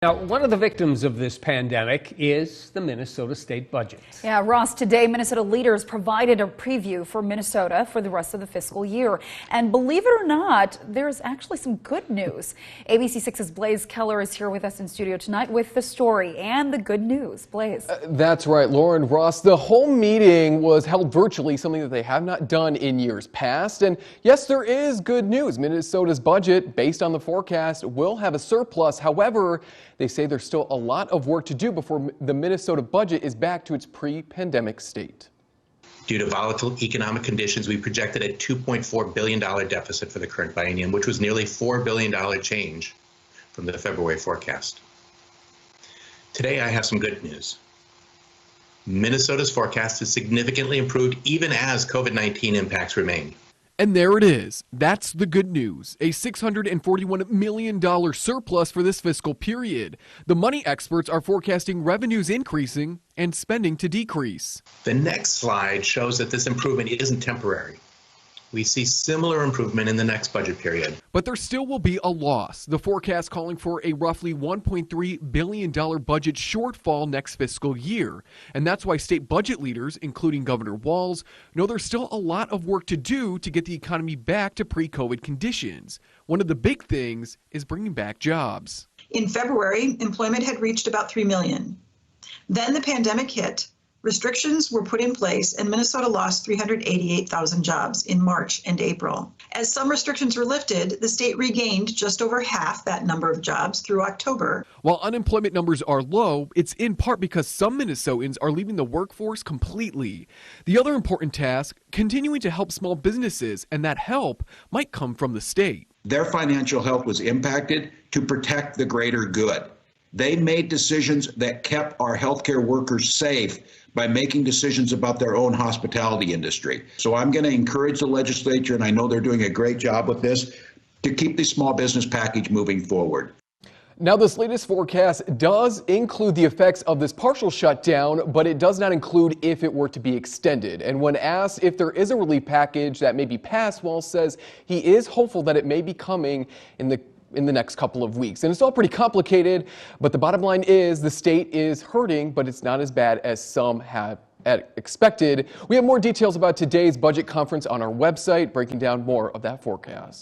Now, one of the victims of this pandemic is the Minnesota state budget. Yeah, Ross, today Minnesota leaders provided a preview for Minnesota for the rest of the fiscal year. And believe it or not, there's actually some good news. ABC6's Blaze Keller is here with us in studio tonight with the story and the good news. Blaze. That's right, Lauren. Ross, the whole meeting was held virtually, something that they have not done in years past. And yes, there is good news. Minnesota's budget, based on the forecast, will have a surplus. However, they say there's still a lot of work to do before the Minnesota budget is back to its pre-pandemic state. Due to volatile economic conditions, we projected a $2.4 billion deficit for the current biennium, which was nearly $4 billion change from the February forecast. Today, I have some good news. Minnesota's forecast is significantly improved even as COVID-19 impacts remain. And there it is. That's the good news. A $641 million surplus for this fiscal period. The money experts are forecasting revenues increasing and spending to decrease. The next slide shows that this improvement isn't temporary. We see similar improvement in the next budget period. But there still will be a loss. The forecast calling for a roughly $1.3 billion budget shortfall next fiscal year. And that's why state budget leaders, including Governor Walz, know there's still a lot of work to do to get the economy back to pre-COVID conditions. One of the big things is bringing back jobs. In February, employment had reached about 3 million. Then the pandemic hit. Restrictions were put in place and Minnesota lost 388,000 jobs in March and April. As some restrictions were lifted, the state regained just over half that number of jobs through October. While unemployment numbers are low, it's in part because some Minnesotans are leaving the workforce completely. The other important task, continuing to help small businesses, and that help might come from the state. Their financial health was impacted to protect the greater good. They made decisions that kept our healthcare workers safe by making decisions about their own hospitality industry. So I'm going to encourage the legislature, and I know they're doing a great job with this, to keep the small business package moving forward. Now, this latest forecast does include the effects of this partial shutdown, but it does not include if it were to be extended. And when asked if there is a relief package that may be passed, Walz says he is hopeful that it may be coming in the next couple of weeks. And it's all pretty complicated, but the bottom line is the state is hurting, but it's not as bad as some have expected. We have more details about today's budget conference on our website, breaking down more of that forecast.